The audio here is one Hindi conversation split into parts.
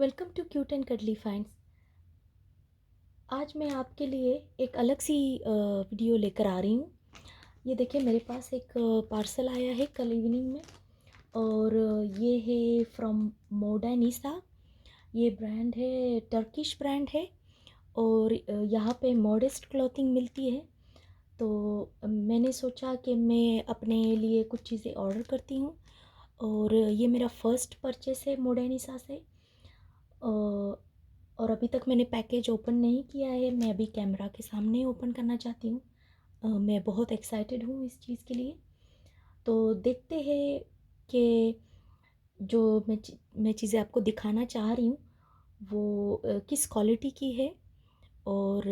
Welcome to cute and cuddly finds. आज मैं आपके लिए एक अलग सी वीडियो लेकर आ रही हूँ। ये देखिए, मेरे पास एक पार्सल आया है कल इवनिंग में। और ये है फ्रॉम मोडानिसा। ये ब्रांड है, टर्किश ब्रांड है। और यहाँ पे मॉडेस्ट क्लॉथिंग मिलती है। तो मैंने सोचा कि मैं अपने लिए कुछ चीज़ें ऑर्डर करती हूँ। और ये मेरा फर्स्ट परचेस है मोडानिसा से। और अभी तक मैंने पैकेज ओपन नहीं किया है। मैं अभी कैमरा के सामने ओपन करना चाहती हूँ। मैं बहुत एक्साइटेड हूँ इस चीज़ के लिए। तो देखते हैं कि जो मैं चीज़ें आपको दिखाना चाह रही हूँ वो किस क्वालिटी की है। और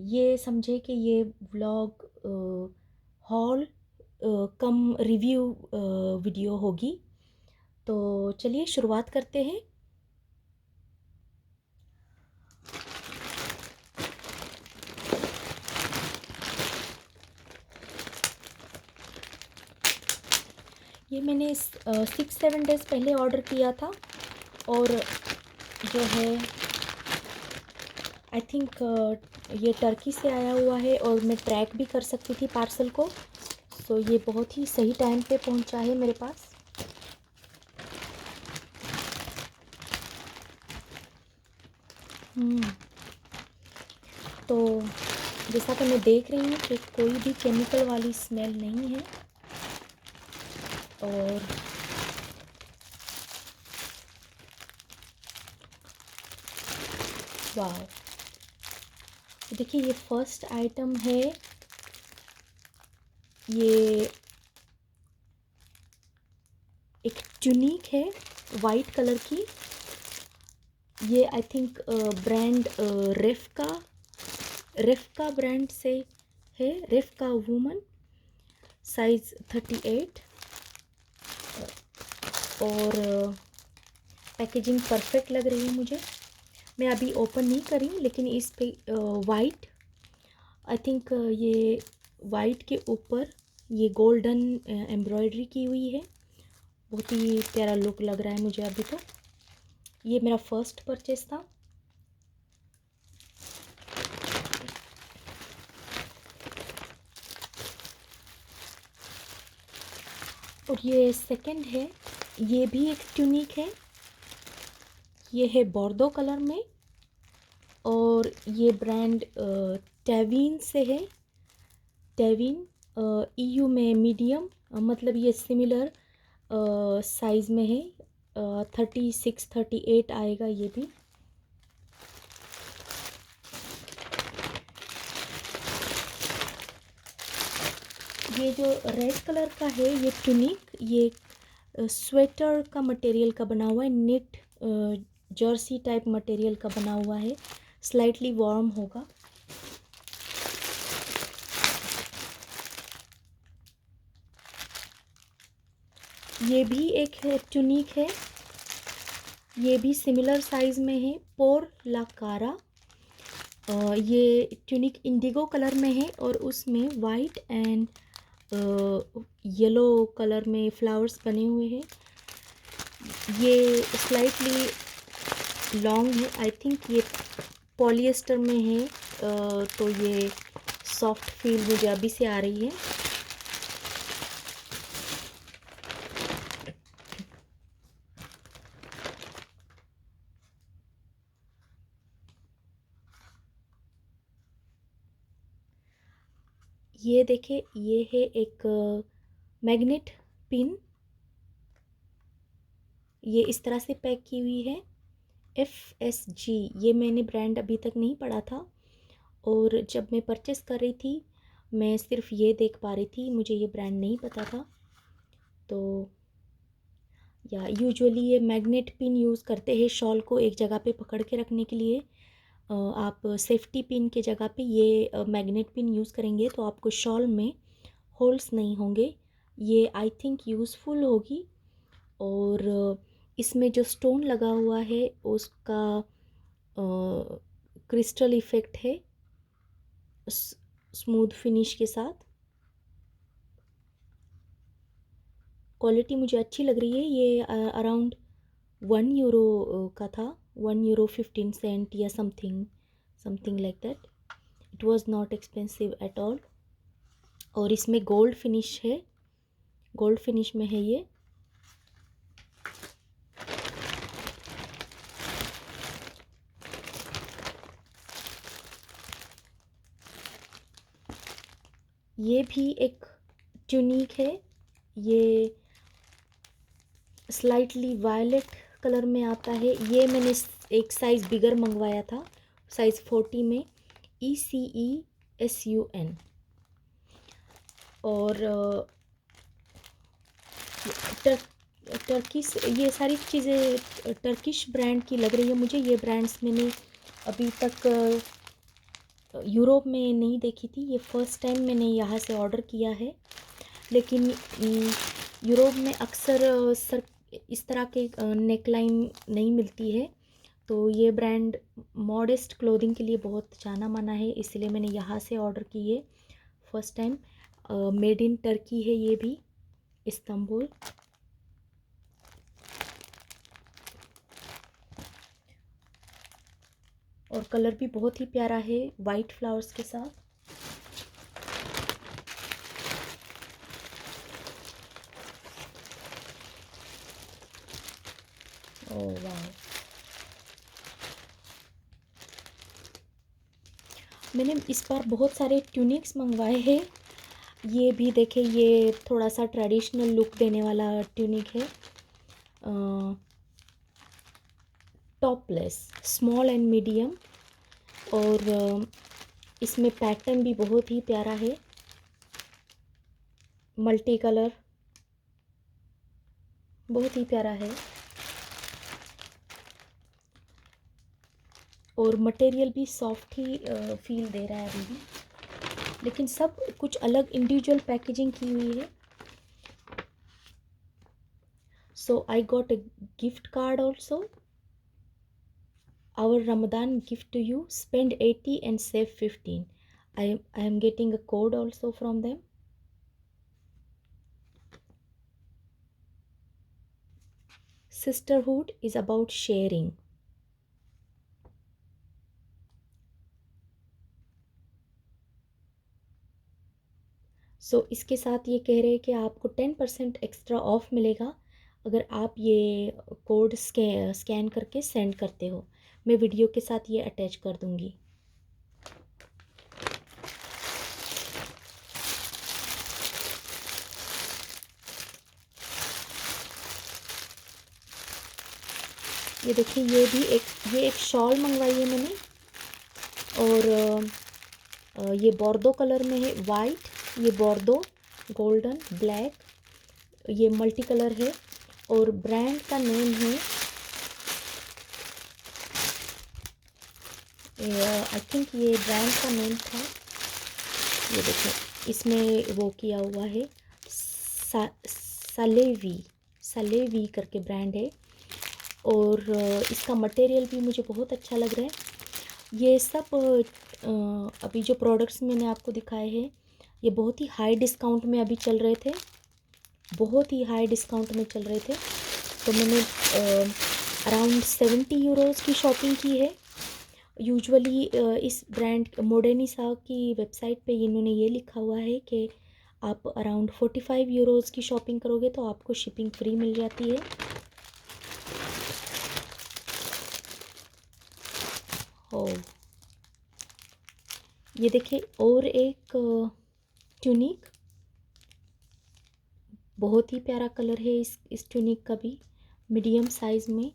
ये समझे कि ये व्लॉग हॉल कम रिव्यू वीडियो होगी। तो चलिए शुरुआत करते हैं। ये मैंने 6-7 डेज़ पहले ऑर्डर किया था। और जो है, आई थिंक ये टर्की से आया हुआ है और मैं ट्रैक भी कर सकती थी पार्सल को। सो ये बहुत ही सही टाइम पे पहुंचा है मेरे पास। तो जैसा कि मैं देख रही हूँ कि कोई भी केमिकल वाली स्मेल नहीं है। और वाह, देखिए ये फर्स्ट आइटम है। ये एक ट्यूनिक है वाइट कलर की। ये आई थिंक ब्रांड रेफका ब्रांड से है। रेफका वुमन, साइज़ 38। और पैकेजिंग परफेक्ट लग रही है मुझे। मैं अभी ओपन नहीं करी, लेकिन इस पे वाइट, आई थिंक ये वाइट के ऊपर ये गोल्डन एम्ब्रॉयडरी की हुई है। बहुत ही प्यारा लुक लग रहा है मुझे अभी तो। ये मेरा फर्स्ट परचेस था। और ये सेकंड है। ये भी एक ट्यूनिक है। ये है बोर्डो कलर में। और ये ब्रांड टेविन से है। टेविन ईयू में मीडियम, मतलब ये सिमिलर साइज़ में है। 36-38 आएगा ये भी। ये जो रेड कलर का है ये ट्यूनिक, ये स्वेटर का मटेरियल का बना हुआ है। नेट जर्सी टाइप मटेरियल का बना हुआ है। स्लाइटली वार्म होगा। ये भी एक है ट्यूनिक है। ये भी सिमिलर साइज़ में है। पोर ला कारा। ये ट्यूनिक इंडिगो कलर में है और उसमें वाइट एंड येलो कलर में फ्लावर्स बने हुए हैं। ये स्लाइटली लॉन्ग है। आई थिंक ये पॉलिएस्टर में है। तो ये सॉफ्ट फील मुझे अभी से आ रही है। ये देखिए, ये है एक मैग्नेट पिन। ये इस तरह से पैक की हुई है। FSG, ये मैंने ब्रांड अभी तक नहीं पढ़ा था। और जब मैं परचेस कर रही थी मैं सिर्फ ये देख पा रही थी, मुझे ये ब्रांड नहीं पता था। तो या यूजुअली ये मैग्नेट पिन यूज़ करते हैं शॉल को एक जगह पे पकड़ के रखने के लिए। आप सेफ्टी पिन के जगह पे ये मैग्नेट पिन यूज़ करेंगे तो आपको शॉल में होल्स नहीं होंगे। ये आई थिंक यूज़फुल होगी। और इसमें जो स्टोन लगा हुआ है उसका क्रिस्टल इफ़ेक्ट है स्मूथ फिनिश के साथ। क्वालिटी मुझे अच्छी लग रही है। ये अराउंड 1 यूरो का था, 1 यूरो 15 सेंट या something something like that. It was not expensive at all. और इसमें गोल्ड फिनिश है, गोल्ड फिनिश में है ये। ये भी एक ट्यूनिक है, ये स्लाइटली वायलेट कलर में आता है। ये मैंने एक साइज़ बिगर मंगवाया था, साइज़ 40 में, ECESUN। और टर्किश, ये सारी चीज़ें टर्किश ब्रांड की लग रही है मुझे। ये ब्रांड्स मैंने अभी तक यूरोप में नहीं देखी थी, ये फ़र्स्ट टाइम मैंने यहाँ से ऑर्डर किया है। लेकिन यूरोप में अक्सर इस तरह के नेकलाइन नहीं मिलती है, तो ये ब्रांड मॉडेस्ट क्लोथिंग के लिए बहुत जाना माना है, इसलिए मैंने यहाँ से ऑर्डर की है first time. Made in Turkey है ये भी, इस्तांबुल। और कलर भी बहुत ही प्यारा है, वाइट फ्लावर्स के साथ। ओह वाह। मैंने इस बार बहुत सारे ट्यूनिक्स मंगवाए हैं। ये भी देखे, ये थोड़ा सा ट्रेडिशनल लुक देने वाला ट्यूनिक है, टॉपलेस, स्मॉल एंड मीडियम। और इसमें पैटर्न भी बहुत ही प्यारा है, मल्टी कलर, बहुत ही प्यारा है। और मटेरियल भी सॉफ्ट ही फील दे रहा है अभी भी, लेकिन सब कुछ अलग इंडिविजुअल पैकेजिंग की हुई है। So I got a gift card also. Our Ramadan gift to you, spend 80 and save 15. I am getting a code also from them. Sisterhood is about sharing. इसके साथ ये कह रहे हैं कि आपको 10% एक्स्ट्रा ऑफ मिलेगा अगर आप ये कोड स्कैन करके सेंड करते हो। मैं वीडियो के साथ ये अटैच कर दूँगी। ये देखिए, ये एक शॉल मंगवाई है मैंने। और ये बोर्डो कलर में है, वाइट, ये बोर्डो, गोल्डन, ब्लैक, ये मल्टी कलर है। और ब्रांड का नेम है, आई थिंक ये ब्रांड का नेम था, ये देखो इसमें वो किया हुआ है, सलेवी करके ब्रांड है। और इसका मटेरियल भी मुझे बहुत अच्छा लग रहा है। ये सब अभी जो प्रोडक्ट्स मैंने आपको दिखाए हैं, ये बहुत ही हाई डिस्काउंट में अभी चल रहे थे, बहुत ही हाई डिस्काउंट में चल रहे थे। तो मैंने अराउंड 70 यूरोज़ की शॉपिंग की है। यूजुअली इस ब्रांड मोडेनिसा की वेबसाइट पे इन्होंने ये लिखा हुआ है कि आप अराउंड 45 यूरोज़ की शॉपिंग करोगे तो आपको शिपिंग फ्री मिल जाती है। ओ, ये देखिए और एक ट्यूनिक, बहुत ही प्यारा कलर है इस ट्यूनिक का भी, मीडियम साइज़ में।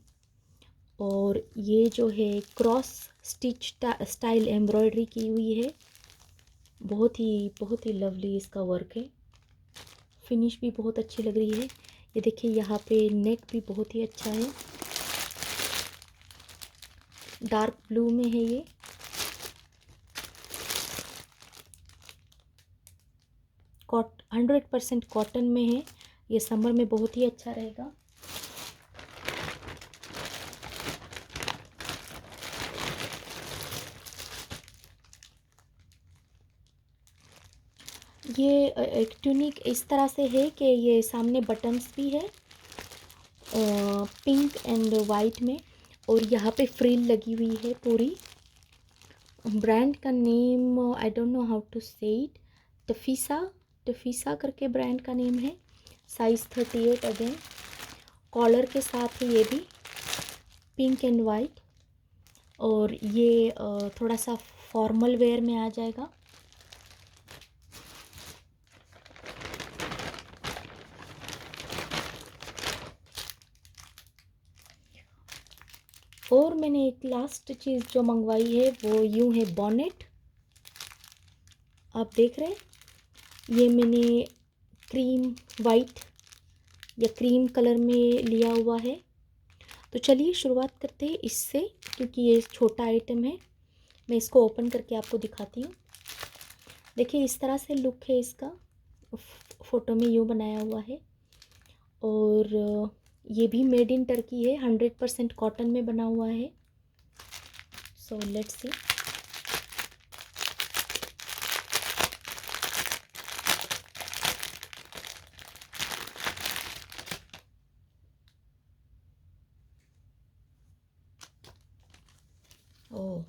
और ये जो है क्रॉस स्टिच स्टाइल एम्ब्रॉयडरी की हुई है, बहुत ही लवली इसका वर्क है, फिनिश भी बहुत अच्छी लग रही है। ये देखिए यहाँ पे नेक भी बहुत ही अच्छा है, डार्क ब्लू में है ये। 100% कॉटन में है, ये समर में बहुत ही अच्छा रहेगा। ये एक ट्यूनिक इस तरह से है कि ये सामने बटन्स भी है पिंक एंड वाइट में, और यहाँ पे फ्रिल लगी हुई है पूरी। ब्रांड का name I don't know how to say it, टफीसा करके ब्रांड का नेम है। साइज़ 38 अगेन, कॉलर के साथ है ये भी, पिंक एंड वाइट। और ये थोड़ा सा फॉर्मल वेयर में आ जाएगा। और मैंने एक लास्ट चीज़ जो मंगवाई है वो यूँ है बॉनेट। आप देख रहे हैं, ये मैंने क्रीम वाइट या क्रीम कलर में लिया हुआ है। तो चलिए शुरुआत करते हैं इससे, क्योंकि ये छोटा आइटम है। मैं इसको ओपन करके आपको दिखाती हूँ। देखिए इस तरह से लुक है इसका, फ़ोटो में यूँ बनाया हुआ है। और ये भी मेड इन टर्की है, 100% कॉटन में बना हुआ है। So let's see. Oh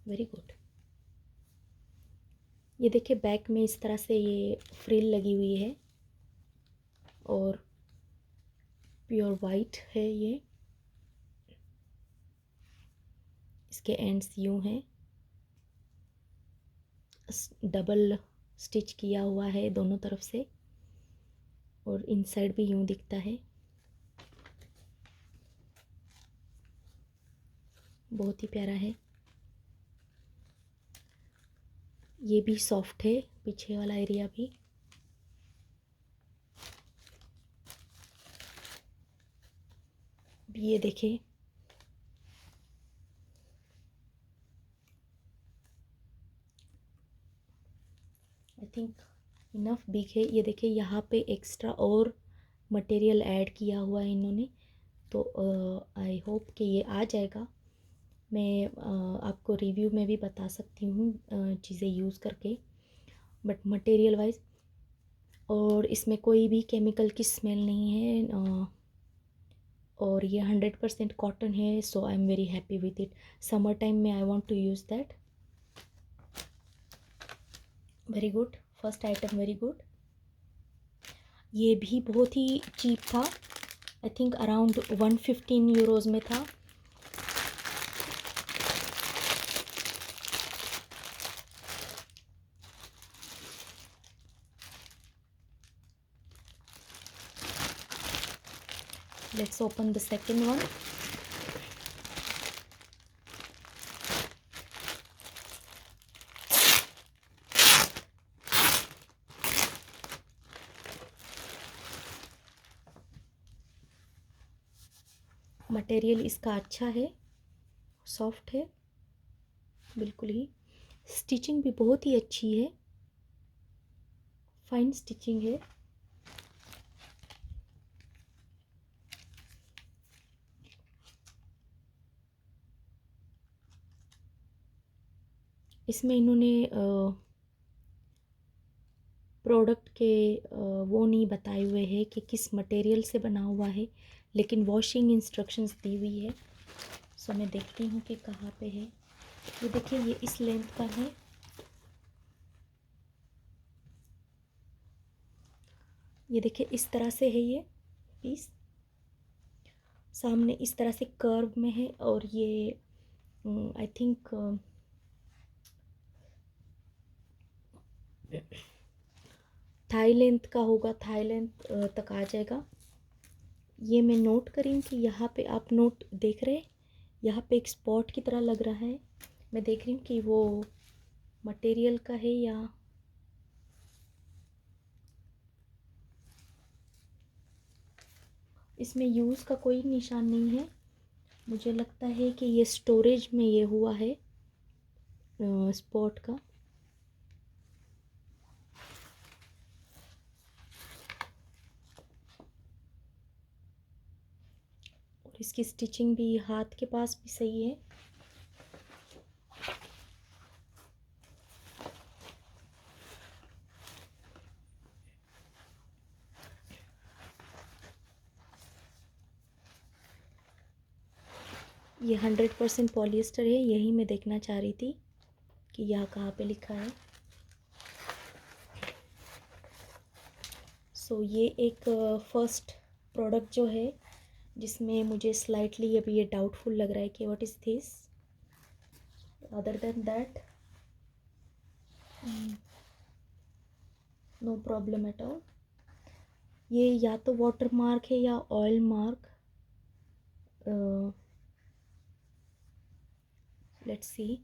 very good. ये देखिए बैक में इस तरह से ये फ्रिल लगी हुई है और प्योर वाइट है ये। इसके एंड्स यूँ हैं, डबल स्टिच किया हुआ है दोनों तरफ से, और इनसाइड भी यूँ दिखता है। बहुत ही प्यारा है। ये भी सॉफ्ट है, पीछे वाला एरिया भी। ये देखिए, आई थिंक इनफ बिग है। ये देखिए यहाँ पे एक्स्ट्रा और मटेरियल ऐड किया हुआ है इन्होंने। तो आई होप कि ये आ जाएगा। मैं आपको रिव्यू में भी बता सकती हूँ चीज़ें यूज़ करके, बट मटेरियल वाइज। और इसमें कोई भी केमिकल की स्मेल नहीं है, और ये 100% कॉटन है। So I am very happy with it. Summer time में I want to use that. Very good, first item very good. ये भी बहुत ही चीप था, आई थिंक अराउंड 115 यूरोज़ में था। Let's open the second one. Material इसका अच्छा है, सॉफ्ट है बिल्कुल ही। स्टिचिंग भी बहुत ही अच्छी है, फाइन स्टिचिंग है। इसमें इन्होंने प्रोडक्ट के वो नहीं बताए हुए हैं कि किस मटेरियल से बना हुआ है, लेकिन वॉशिंग इंस्ट्रक्शंस दी हुई है। सो मैं देखती हूँ कि कहाँ पे है। ये देखिए, ये इस लेंथ का है। ये देखिए इस तरह से है ये पीस, सामने इस तरह से कर्व में है। और ये आई थिंक थाई लेंथ का होगा, थाई लेंथ तक आ जाएगा। ये मैं नोट करी हूँ कि यहाँ पे आप नोट देख रहे हैं, यहाँ पे एक स्पॉट की तरह लग रहा है। मैं देख रही हूँ कि वो मटेरियल का है या इसमें यूज़ का कोई निशान नहीं है। मुझे लगता है कि ये स्टोरेज में ये हुआ है स्पॉट का। और इसकी स्टिचिंग भी हाथ के पास भी सही है। ये 100% पॉलिएस्टर है, यही मैं देखना चाह रही थी कि यहाँ कहाँ पे लिखा है। सो ये एक फर्स्ट प्रोडक्ट जो है जिसमें मुझे स्लाइटली अभी ये डाउटफुल लग रहा है कि what is this. Other than that no problem at all. ये या तो वाटर मार्क है या ऑयल मार्क, लेट्स सी।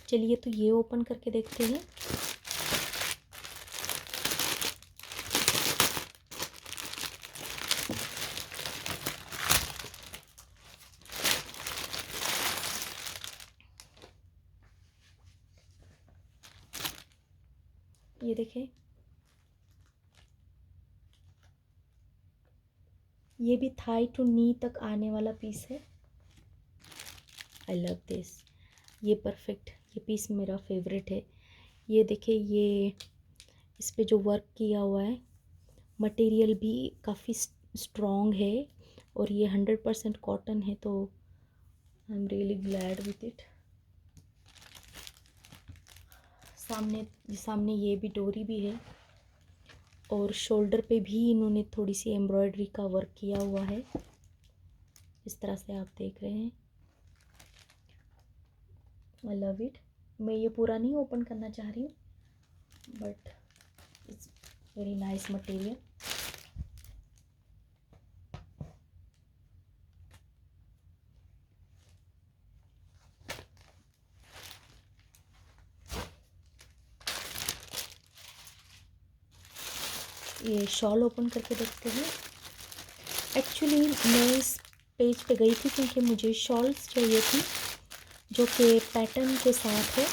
चलिए तो ये ओपन करके देखते हैं। ये देखें, ये भी थाई टू नी तक आने वाला पीस है। आई लव दिस, ये परफेक्ट, ये पीस मेरा फेवरेट है। ये देखिए, ये इस पे जो वर्क किया हुआ है, मटेरियल भी काफ़ी स्ट्रॉन्ग है और ये 100% कॉटन है, तो I am really glad with it. सामने ये भी डोरी भी है और शोल्डर पे भी इन्होंने थोड़ी सी एम्ब्रॉयडरी का वर्क किया हुआ है, इस तरह से आप देख रहे हैं। I love it. मैं ये पूरा नहीं ओपन करना चाह रही हूँ, but it's very nice material. ये शॉल ओपन करके देखते हैं। एक्चुअली मैं इस पेज पे गई थी क्योंकि मुझे शॉल्स चाहिए थी जो कि पैटर्न के साथ है,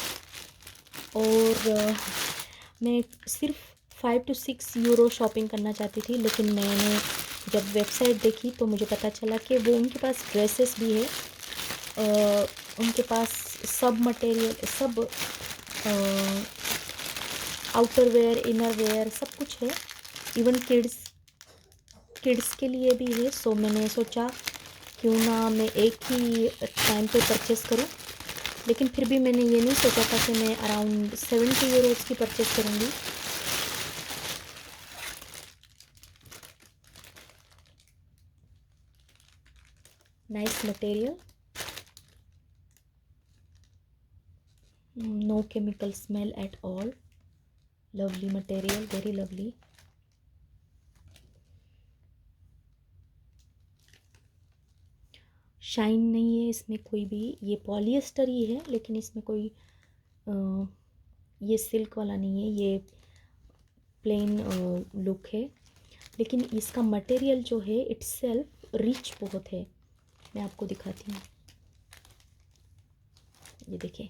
और मैं सिर्फ 5 to 6 यूरो शॉपिंग करना चाहती थी, लेकिन मैंने जब वेबसाइट देखी तो मुझे पता चला कि वो उनके पास ड्रेसेस भी है, उनके पास सब मटेरियल, सब आउटर वेयर, इनर वेयर सब कुछ है, इवन किड्स के लिए भी है। सो मैंने सोचा क्यों ना मैं एक ही टाइम पे परचेस करूं, लेकिन फिर भी मैंने ये नहीं सोचा था कि मैं अराउंड 70 यूरोज़ की परचेस करूंगी। Nice material, no chemical smell at all, lovely material, very lovely. Shine नहीं है इसमें कोई भी, ये पॉलिएस्टर ही है, लेकिन इसमें कोई ये सिल्क वाला नहीं है, ये प्लेन लुक है। लेकिन इसका मटेरियल जो है इट्सेल्फ रिच बहुत है। मैं आपको दिखाती हूँ, ये देखिए,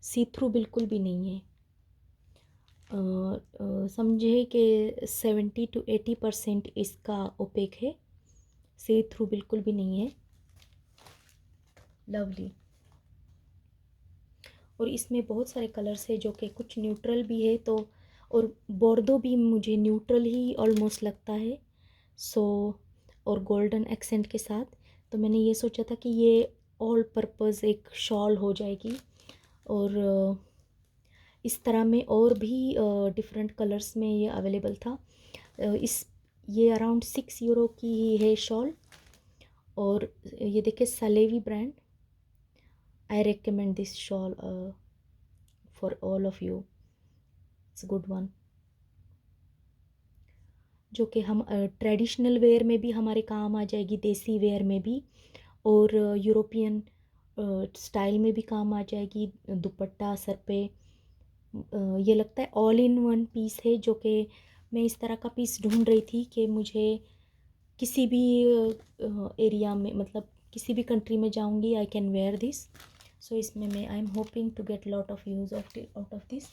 सी थ्रू बिल्कुल भी नहीं है। समझे कि 70 to 80% इसका ओपेक है, सी थ्रू बिल्कुल भी नहीं है। लवली। और इसमें बहुत सारे कलर्स है जो कि कुछ न्यूट्रल भी है, तो और बोर्डो भी मुझे न्यूट्रल ही ऑलमोस्ट लगता है। सो और गोल्डन एक्सेंट के साथ, तो मैंने ये सोचा था कि ये ऑल पर्पज़ एक शॉल हो जाएगी। और इस तरह में और भी डिफरेंट कलर्स में ये अवेलेबल था। इस ये अराउंड 6 यूरो की ही है शॉल। और ये देखिए, सलेवी brand, I recommend this shawl for all of you, it's good one. जो कि हम ट्रेडिशनल वेयर में भी हमारे काम आ जाएगी, देसी वेयर में भी, और यूरोपियन स्टाइल में भी काम आ जाएगी। दुपट्टा सर पे, ये लगता है ऑल इन वन पीस है, जो कि मैं इस तरह का पीस ढूंढ रही थी कि मुझे किसी भी एरिया में, मतलब किसी भी कंट्री में जाऊंगी, I can wear this. So इसमें मैं I am hoping to get lot of use out of this.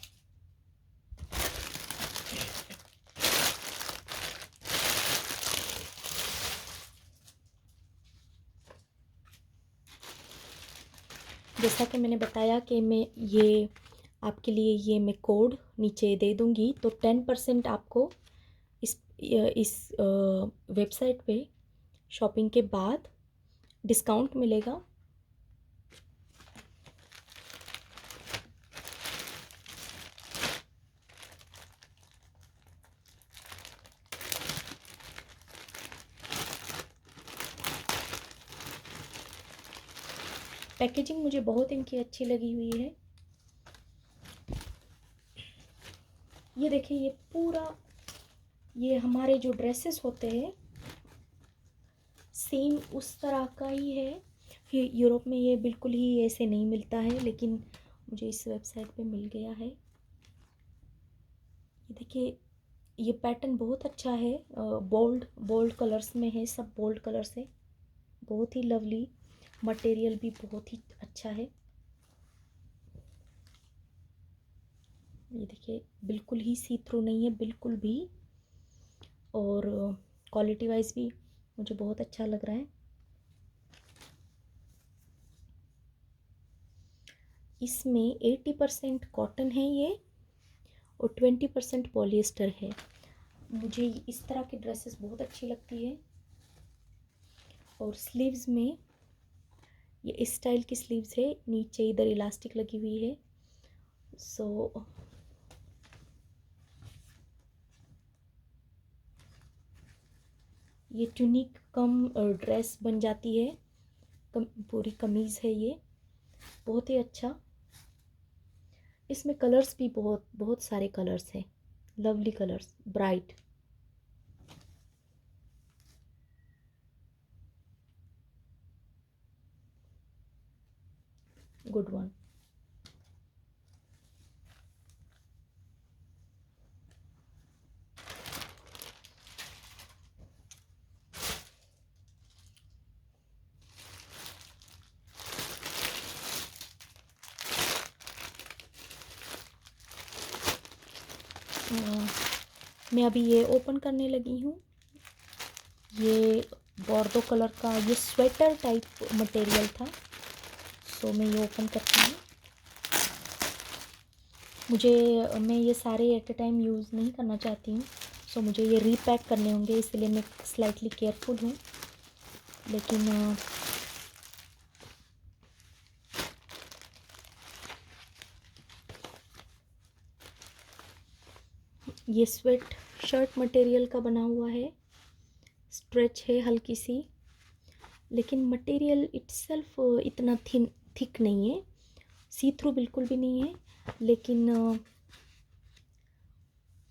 जैसा कि मैंने बताया कि मैं ये आपके लिए ये मैं कोड नीचे दे दूँगी, तो 10% आपको इस वेबसाइट पे शॉपिंग के बाद डिस्काउंट मिलेगा। पैकेजिंग मुझे बहुत इनकी अच्छी लगी हुई है। ये देखिए, ये पूरा, ये हमारे जो ड्रेसेस होते हैं सेम उस तरह का ही है। फिर यूरोप में ये बिल्कुल ही ऐसे नहीं मिलता है, लेकिन मुझे इस वेबसाइट पे मिल गया है। ये देखिए, ये पैटर्न बहुत अच्छा है, बोल्ड बोल्ड कलर्स में है, सब बोल्ड कलर्स है, बहुत ही लवली। मटेरियल भी बहुत ही अच्छा है। ये देखिए, बिल्कुल ही सी थ्रू नहीं है बिल्कुल भी, और क्वालिटी वाइज भी मुझे बहुत अच्छा लग रहा है। इसमें 80% कॉटन है ये, और 20% पॉलिएस्टर है। मुझे इस तरह की ड्रेसेस बहुत अच्छी लगती है। और स्लीव्स में ये इस स्टाइल की स्लीव्स है, नीचे इधर इलास्टिक लगी हुई है। सो ये ट्यूनिक कम ड्रेस बन जाती है, पूरी कमीज़ है ये, बहुत ही अच्छा। इसमें कलर्स भी बहुत बहुत सारे कलर्स हैं, lovely colours, bright. Good one. मैं अभी ये ओपन करने लगी हूँ। ये बॉर्डो कलर का ये स्वेटर टाइप मटेरियल था, सो मैं ये ओपन करती हूँ। मैं ये सारे एट ए टाइम यूज़ नहीं करना चाहती हूँ, सो मुझे ये रीपैक करने होंगे, इसलिए मैं स्लाइटली केयरफुल हूँ। लेकिन ये स्वेट शर्ट मटेरियल का बना हुआ है, स्ट्रेच है हल्की सी, लेकिन मटेरियल इट्सेल्फ इतना थिक नहीं है, सी थ्रू बिल्कुल भी नहीं है, लेकिन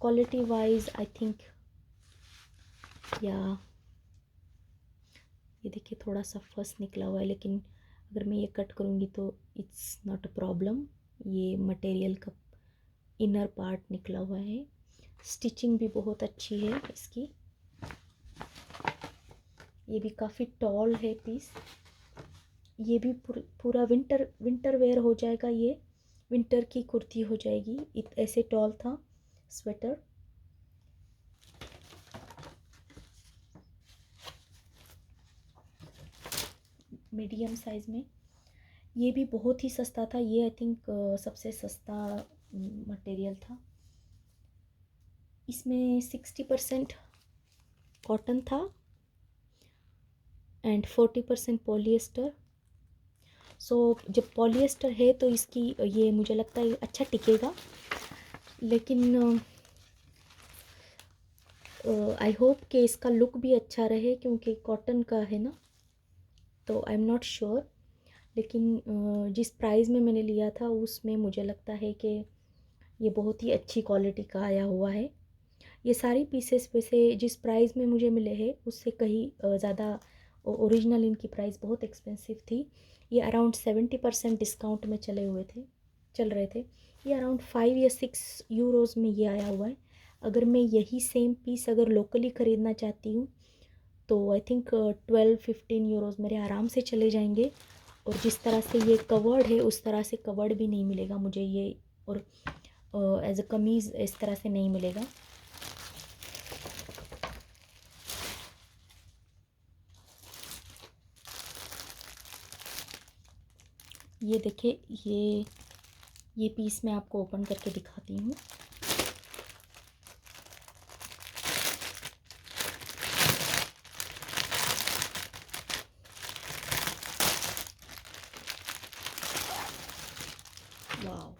क्वालिटी वाइज आई थिंक, या ये देखिए थोड़ा सा फस निकला हुआ है, लेकिन अगर मैं ये कट करूँगी तो इट्स नॉट अ प्रॉब्लम। ये मटेरियल का इनर पार्ट निकला हुआ है। स्टिचिंग भी बहुत अच्छी है इसकी। ये भी काफ़ी टॉल है पीस। ये भी पूरा विंटर वेयर हो जाएगा, ये विंटर की कुर्ती हो जाएगी, ऐसे टॉल था स्वेटर। मीडियम साइज़ में। ये भी बहुत ही सस्ता था, ये आई थिंक सबसे सस्ता मटेरियल था। इसमें 60% कॉटन था एंड 40% पॉलिएस्टर। सो जब पॉलिएस्टर है तो इसकी ये मुझे लगता है अच्छा टिकेगा, लेकिन आई होप कि इसका लुक भी अच्छा रहे, क्योंकि कॉटन का है ना, तो आई एम नॉट श्योर। लेकिन जिस प्राइस में मैंने लिया था उसमें मुझे लगता है कि ये बहुत ही अच्छी क्वालिटी का आया हुआ है। ये सारी पीसेस वैसे जिस प्राइस में मुझे मिले हैं उससे कहीं ज़्यादा, ओरिजिनल इनकी प्राइस बहुत एक्सपेंसिव थी। ये अराउंड 70% डिस्काउंट में चल रहे थे। ये अराउंड 5 या 6 यूरोज़ में ये आया हुआ है। अगर मैं यही सेम पीस अगर लोकली ख़रीदना चाहती हूँ तो आई थिंक 12-15 यूरोज़ मेरे आराम से चले जाएंगे। और जिस तरह से ये कवर्ड है उस तरह से कवर्ड भी नहीं मिलेगा मुझे ये, और एज अ कमीज़ इस तरह से नहीं मिलेगा। ये देखिए, ये पीस मैं आपको ओपन करके दिखाती हूँ। Wow,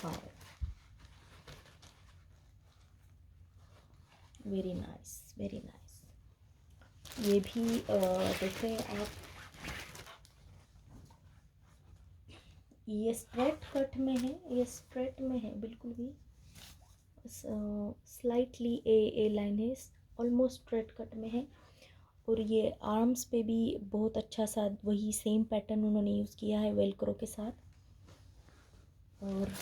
wow, very nice, very nice. ये भी देखें आप, ये स्ट्रेट कट में है, ये स्ट्रेट में है बिल्कुल भी, स्लाइटली ए लाइन है, ऑलमोस्ट स्ट्रेट कट में है। और ये आर्म्स पे भी बहुत अच्छा सा वही सेम पैटर्न उन्होंने यूज़ किया है वेलक्रो के साथ। और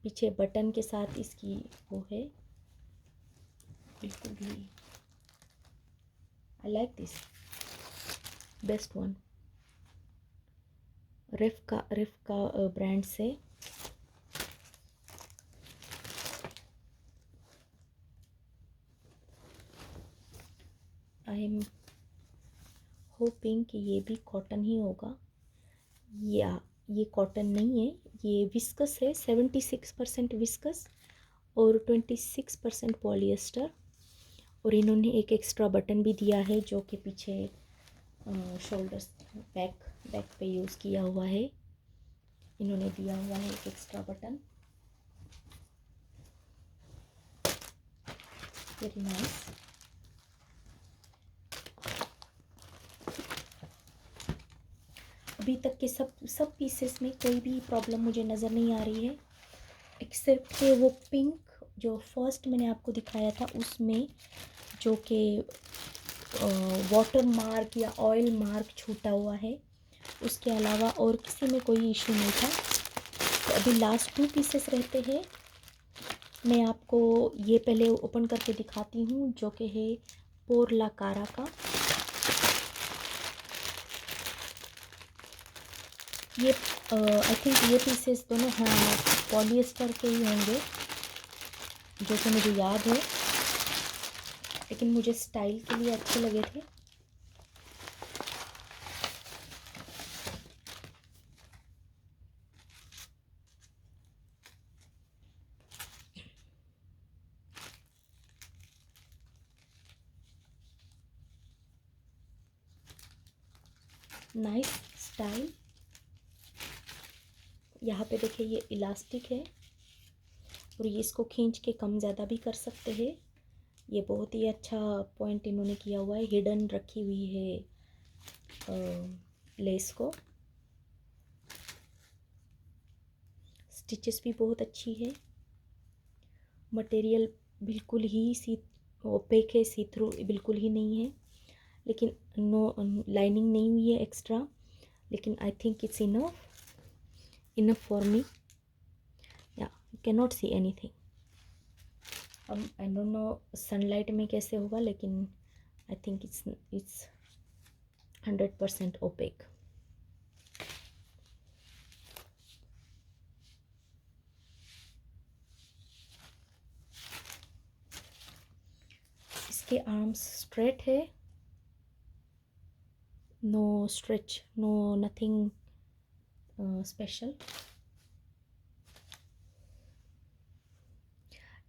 पीछे बटन के साथ इसकी वो है बिल्कुल भी। I like this, best one. रिफ का ब्रांड से। आई एम होपिंग कि ये भी कॉटन ही होगा, या ये कॉटन नहीं है, ये विस्कस है। 76% विस्कस और 26% पॉलिएस्टर। और इन्होंने एक एक्स्ट्रा बटन भी दिया है जो कि पीछे शोल्डर्स बैक पे यूज़ किया हुआ है। इन्होंने दिया हुआ है एक एक्स्ट्रा बटन, वेरी नाइस। अभी तक के सब पीसेस में कोई भी प्रॉब्लम मुझे नज़र नहीं आ रही है, एक्सेप्ट कि वो पिंक जो फर्स्ट मैंने आपको दिखाया था उसमें जो कि वाटर मार्क या ऑयल मार्क छूटा हुआ है। उसके अलावा और किसी में कोई इशू नहीं था। तो अभी लास्ट 2 पीसेस रहते हैं। मैं आपको ये पहले ओपन करके दिखाती हूँ जो कि है पोर ला कारा का। ये आई थिंक ये पीसेस दोनों हाँ पॉलिएस्टर के ही होंगे जो कि मुझे याद है, लेकिन मुझे स्टाइल के लिए अच्छे लगे थे। Nice style. यहाँ पे देखिए ये इलास्टिक है और ये इसको खींच के कम ज़्यादा भी कर सकते हैं। ये बहुत ही अच्छा पॉइंट इन्होंने किया हुआ है, हिडन रखी हुई है लेस को। स्टिचेस भी बहुत अच्छी है। मटेरियल बिल्कुल ही ओपेक है, सी थ्रू बिल्कुल ही नहीं है, लेकिन नो लाइनिंग नहीं हुई है एक्स्ट्रा, लेकिन I think it's enough for me. या you can not see anything. अब आई डोंट नो सनलाइट में कैसे होगा, लेकिन आई थिंक इट्स 100% ओपेक। इसके आर्म्स स्ट्रेट है, no stretch, no nothing special.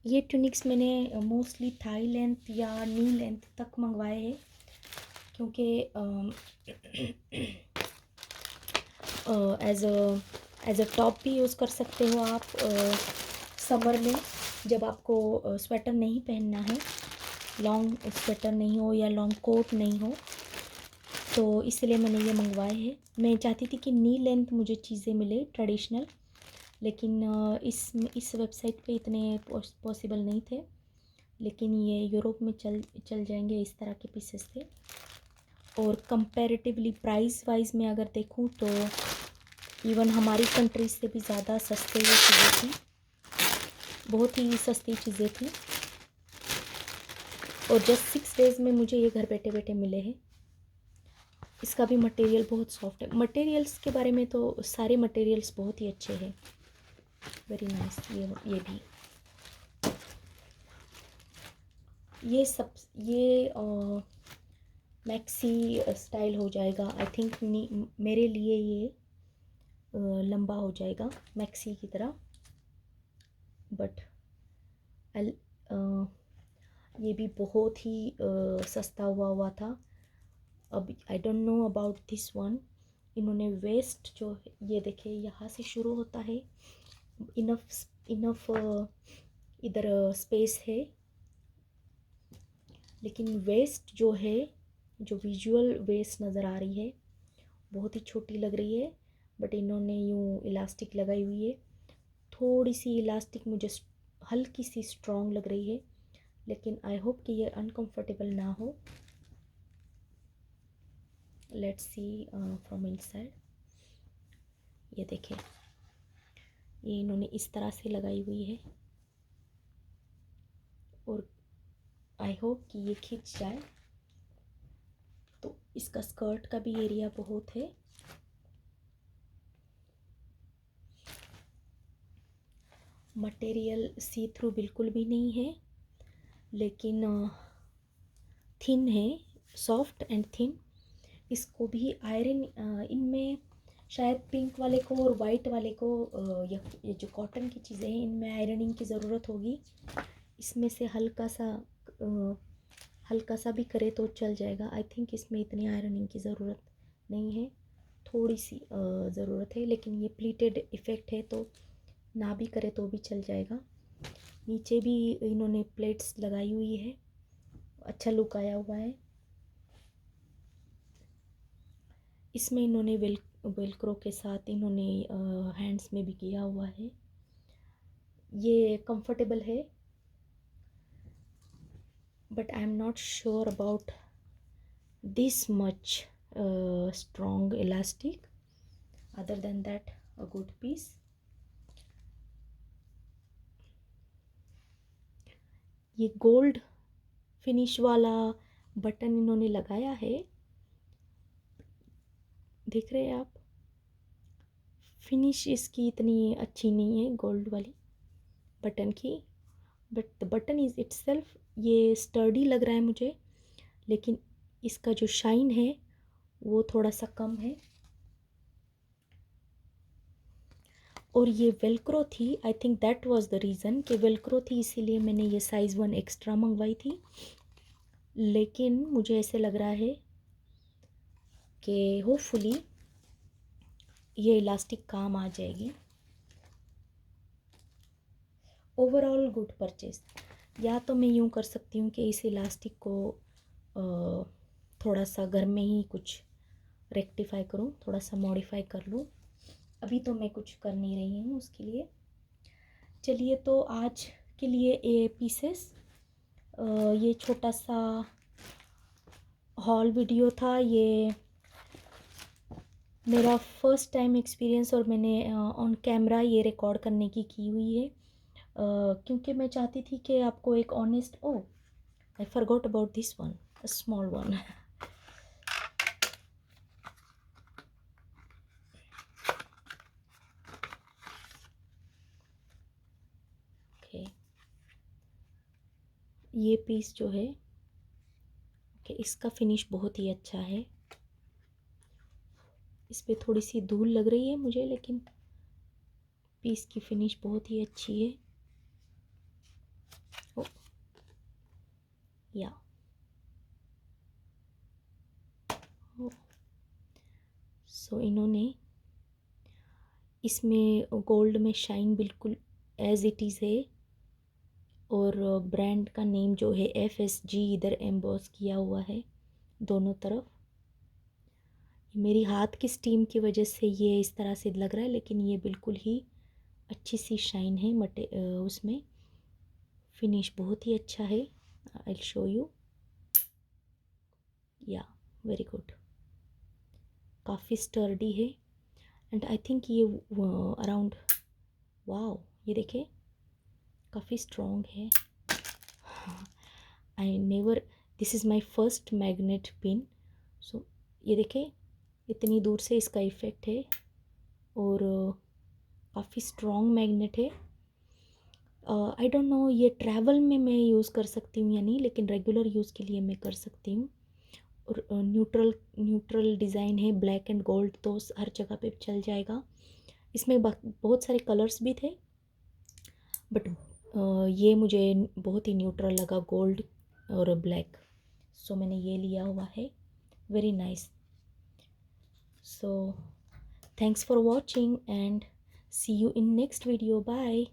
ये ट्यूनिक्स मैंने मोस्टली थाई लेंथ या नी लेंथ तक मंगवाए हैं, क्योंकि एज अ टॉप भी यूज़ कर सकते हो आप समर में, जब आपको स्वेटर नहीं पहनना है, लॉन्ग स्वेटर नहीं हो या लॉन्ग कोट नहीं हो, तो इसलिए मैंने ये मंगवाए हैं। मैं चाहती थी कि नी लेंथ मुझे चीज़ें मिले ट्रेडिशनल, लेकिन इस वेबसाइट पे इतने पॉसिबल नहीं थे, लेकिन ये यूरोप में चल जाएंगे इस तरह के पीसेस थे। और कंपैरेटिवली प्राइस वाइज में अगर देखूं तो इवन हमारी कंट्री से भी ज़्यादा सस्ते ये चीज़ें थी, बहुत ही सस्ती चीज़ें थी। और जस्ट 6 डेज़ में मुझे ये घर बैठे बैठे मिले हैं। इसका भी मटेरियल बहुत सॉफ्ट है। मटेरियल्स के बारे में तो सारे मटेरियल्स बहुत ही अच्छे हैं, वेरी नाइस। ये भी ये मैक्सी स्टाइल हो जाएगा आई थिंक। मेरे लिए ये लंबा हो जाएगा मैक्सी की तरह, बट ये भी बहुत ही सस्ता हुआ था। अब I don't know about this one. इन्होंने वेस्ट जो ये देखिए यहाँ से शुरू होता है, इनफ इनफ इधर स्पेस है, लेकिन वेस्ट जो है, जो विजुअल वेस्ट नज़र आ रही है बहुत ही छोटी लग रही है। बट इन्होंने यूँ इलास्टिक लगाई हुई है, थोड़ी सी इलास्टिक मुझे हल्की सी स्ट्रॉन्ग लग रही है, लेकिन आई होप कि ये अनकंफर्टेबल ना हो। Let's see from inside. ये देखिए, ये इन्होंने इस तरह से लगाई हुई है और आई होप कि ये खिंच जाए। तो इसका स्कर्ट का भी एरिया बहुत है। मटेरियल सी थ्रू बिल्कुल भी नहीं है, लेकिन थिन है, सॉफ्ट एंड थिन। इसको भी आयरन इनमें शायद पिंक वाले को और वाइट वाले को ये जो कॉटन की चीज़ें हैं इनमें आयरनिंग की ज़रूरत होगी। इसमें से हल्का सा भी करे तो चल जाएगा। आई थिंक इसमें इतनी आयरनिंग की ज़रूरत नहीं है, थोड़ी सी ज़रूरत है, लेकिन ये प्लीटेड इफ़ेक्ट है तो ना भी करे तो भी चल जाएगा। नीचे भी इन्होंने प्लेट्स लगाई हुई है, अच्छा लुक आया हुआ है। इसमें इन्होंने वेलक्रो के साथ इन्होंने हैंड्स में भी किया हुआ है। ये कंफर्टेबल है, but I am not sure about this much strong elastic. Other than that, a good piece. ये गोल्ड फिनिश वाला बटन इन्होंने लगाया है, देख रहे हैं आप। फिनिश इसकी इतनी अच्छी नहीं है गोल्ड वाली बटन की, but the button is itself ये स्टर्डी लग रहा है मुझे, लेकिन इसका जो शाइन है वो थोड़ा सा कम है। और ये वेलक्रो थी, I think that was the reason कि वेलक्रो थी इसीलिए मैंने ये साइज़ 1 एक्स्ट्रा मंगवाई थी। लेकिन मुझे ऐसे लग रहा है कि होपफुली ये इलास्टिक काम आ जाएगी। Overall good purchase. या तो मैं यूँ कर सकती हूँ कि इस इलास्टिक को थोड़ा सा घर में ही कुछ रेक्टिफाई करूँ, थोड़ा सा मॉडिफाई कर लूँ। अभी तो मैं कुछ कर नहीं रही हूँ उसके लिए। चलिए, तो आज के लिए ये पीसेस, ये छोटा सा हॉल वीडियो था। ये मेरा फर्स्ट टाइम एक्सपीरियंस और मैंने ऑन कैमरा ये रिकॉर्ड करने की हुई है, क्योंकि मैं चाहती थी कि आपको एक honest I forgot about this one, a small one. Okay, ये पीस जो है कि इसका फिनिश बहुत ही अच्छा है। इस पर थोड़ी सी धूल लग रही है मुझे, लेकिन पीस की फिनिश बहुत ही अच्छी है। ओ, या सो इन्होंने इसमें गोल्ड में शाइन बिल्कुल एज इट इज़ है, और ब्रांड का नेम जो है FSG इधर एम्बॉस किया हुआ है दोनों तरफ। मेरी हाथ की स्टीम की वजह से ये इस तरह से लग रहा है, लेकिन ये बिल्कुल ही अच्छी सी शाइन है। उसमें फिनिश बहुत ही अच्छा है। I will show you. या वेरी गुड, काफ़ी स्टर्डी है। एंड आई थिंक ये अराउंड, वाओ, ये देखिए काफ़ी स्ट्रॉन्ग है। I never, this is my first magnet pin. So ये देखिए इतनी दूर से इसका इफ़ेक्ट है, और काफ़ी स्ट्रॉन्ग मैग्नेट है। आई डोंट नो ये ट्रैवल में मैं यूज़ कर सकती हूँ या नहीं, लेकिन रेगुलर यूज़ के लिए मैं कर सकती हूँ। न्यूट्रल न्यूट्रल डिज़ाइन है, ब्लैक एंड गोल्ड, तो हर जगह पे चल जाएगा। इसमें बहुत सारे कलर्स भी थे, बट ये मुझे बहुत ही न्यूट्रल लगा, गोल्ड और ब्लैक, सो मैंने ये लिया हुआ है। Very nice. So thanks for watching and see you in next video. Bye.